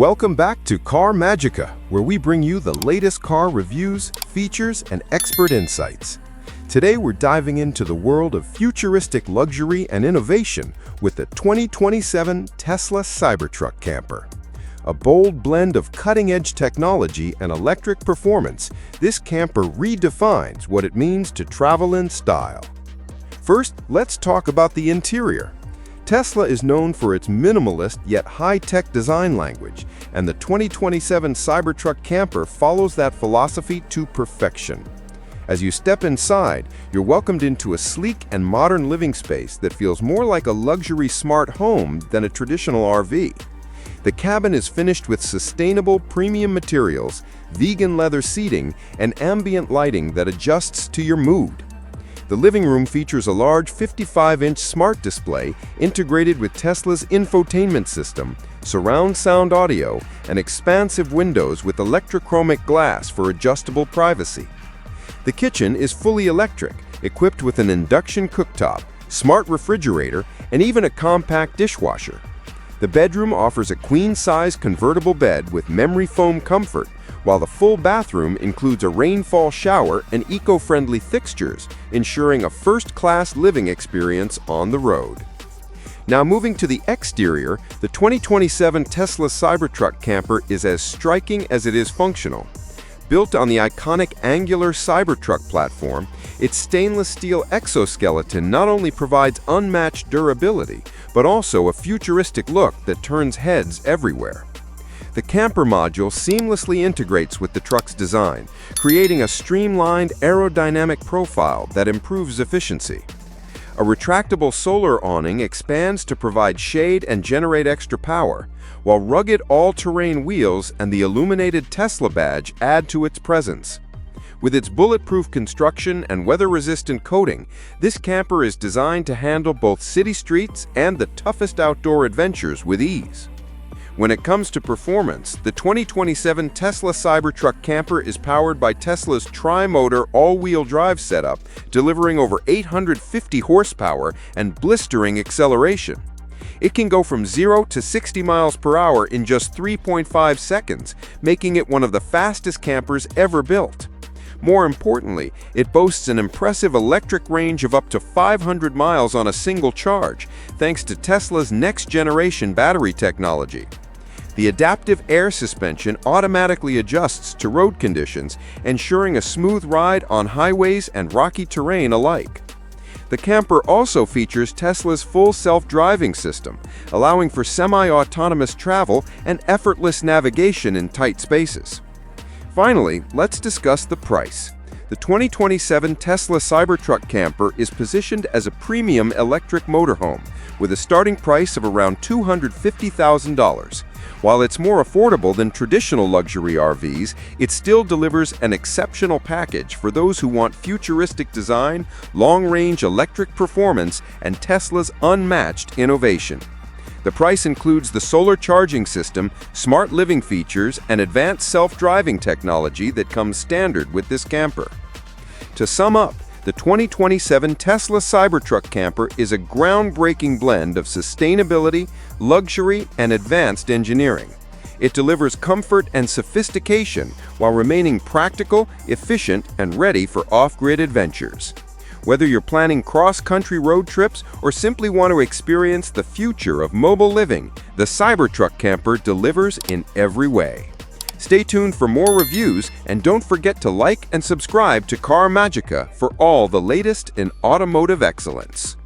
Welcome back to Car Magica, where we bring you the latest car reviews, features, and expert insights. Today we're diving into the world of futuristic luxury and innovation with the 2027 Tesla Cybertruck Camper. A bold blend of cutting-edge technology and electric performance, this camper redefines what it means to travel in style. First, let's talk about the interior. Tesla is known for its minimalist yet high-tech design language, and the 2027 Cybertruck Camper follows that philosophy to perfection. As you step inside, you're welcomed into a sleek and modern living space that feels more like a luxury smart home than a traditional RV. The cabin is finished with sustainable premium materials, vegan leather seating, and ambient lighting that adjusts to your mood. The living room features a large 55-inch smart display integrated with Tesla's infotainment system, surround sound audio, and expansive windows with electrochromic glass for adjustable privacy. The kitchen is fully electric, equipped with an induction cooktop, smart refrigerator, and even a compact dishwasher. The bedroom offers a queen-size convertible bed with memory foam comfort, while the full bathroom includes a rainfall shower and eco-friendly fixtures, ensuring a first-class living experience on the road. Now moving to the exterior, the 2027 Tesla Cybertruck Camper is as striking as it is functional. Built on the iconic angular Cybertruck platform, its stainless steel exoskeleton not only provides unmatched durability, but also a futuristic look that turns heads everywhere. The camper module seamlessly integrates with the truck's design, creating a streamlined aerodynamic profile that improves efficiency. A retractable solar awning expands to provide shade and generate extra power, while rugged all-terrain wheels and the illuminated Tesla badge add to its presence. With its bulletproof construction and weather-resistant coating, this camper is designed to handle both city streets and the toughest outdoor adventures with ease. When it comes to performance, the 2027 Tesla Cybertruck Camper is powered by Tesla's tri-motor all-wheel drive setup, delivering over 850 horsepower and blistering acceleration. It can go from 0 to 60 miles per hour in just 3.5 seconds, making it one of the fastest campers ever built. More importantly, it boasts an impressive electric range of up to 500 miles on a single charge, thanks to Tesla's next-generation battery technology. The adaptive air suspension automatically adjusts to road conditions, ensuring a smooth ride on highways and rocky terrain alike. The camper also features Tesla's full self-driving system, allowing for semi-autonomous travel and effortless navigation in tight spaces. Finally, let's discuss the price. The 2027 Tesla Cybertruck Camper is positioned as a premium electric motorhome, with a starting price of around $250,000. While it's more affordable than traditional luxury RVs, it still delivers an exceptional package for those who want futuristic design, long-range electric performance, and Tesla's unmatched innovation. The price includes the solar charging system, smart living features, and advanced self-driving technology that comes standard with this camper. To sum up, the 2027 Tesla Cybertruck Camper is a groundbreaking blend of sustainability, luxury, and advanced engineering. It delivers comfort and sophistication while remaining practical, efficient, and ready for off-grid adventures. Whether you're planning cross-country road trips or simply want to experience the future of mobile living, the Cybertruck Camper delivers in every way. Stay tuned for more reviews, and don't forget to like and subscribe to Car Magica for all the latest in automotive excellence.